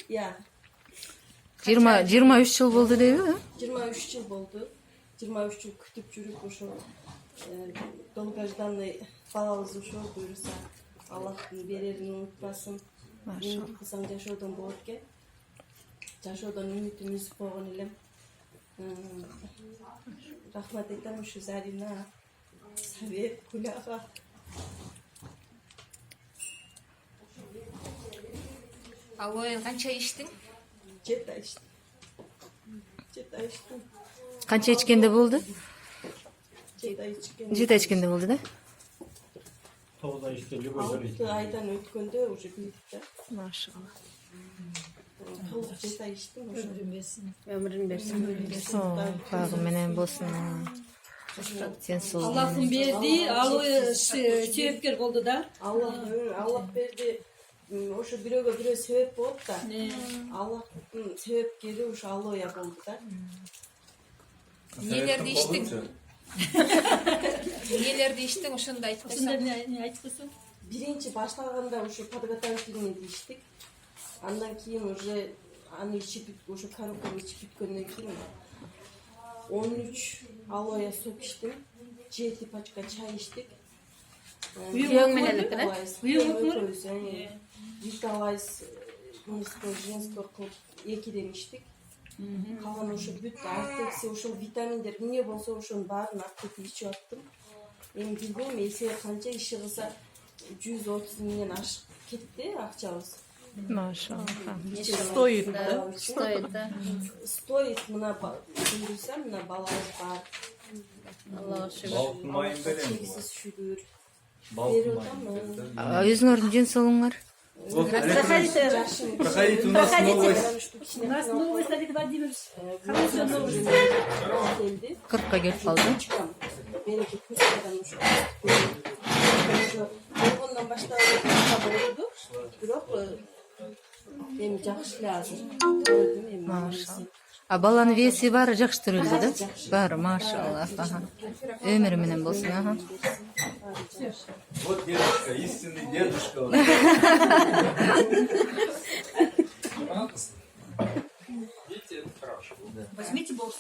Ya 23 жыл болду дейби? 23 yıl oldu. 23 yıl kütüp жүрүп ошо долгожданный балабыз ошо буюрса Аллахтын берерин унутпасын. Үмүт кылсаң жашоодон болот экен. Жашоодон үмүтүн үзүп койгон элем. Рахмат айтам ушу Зарина, Сабек, Куляга. Ал оюн канча иштиң? 7 ay içtim. 7 ay içtim. Канча ичкенде болду? 7 ay içken. 7 ичкенде болду да? 9 ay işte любой 6 aydan ötkönde уже bildik. Машалла. 7 ay içtim. Өмүрүн берсин. Багы менен болсун. Сен сол. Аллах'ın verdiği alı sebepkar oldu da. Allah berdi. Ошо бирөөгө бирөө себеп болот да. Аллахтын себепкери ошо Аллоя болду да. Нелерди иштиң? Нелерди иштиң ошондо айтып Aslında койсоң. ne açıkçası? Биринчи баштаганда ошо подготовительный иштик. Андан кийин уже аны ичип ошо коробканы ичип бүткөндөн кийин 13 Аллоя суп иштим. 7 пачка чай иштик. Күйөөң менен экен, э? Күйөөң Виталайс мужской женской кылып 2ден иштик. Калган ошо бүт артекси ошол витаминдер эмне болсо ошонун баарын артеп ичип аттым. Эми билбейм эсе канча иши кылса 130 миңден ашып кетти акчабыз. Машалла. Стоит, да? Стоит, да. Стоит мына буюрса мына балабыз бар. Аллага шүгүр. Балықтың майын береміз. Чегисиз шүгүр. Балықтың майын. Өзүңөрдүн жөнсөлүңөр? Проходите, у нас новость. У нас новый Савик Владимирович. Хорошо, новость. 40ка келип калды. Меники көчкөдөн ошо болгондон баштап болду. Бирок эми жакшы эле азыр. Көрдүм эми. Машалла. А баланын веси баары жакшы төрөлдү да? Баары, машалла. Өмүрү менен болсун, аха. Вот дедушка, истинный дедушка. Возьмите бокс.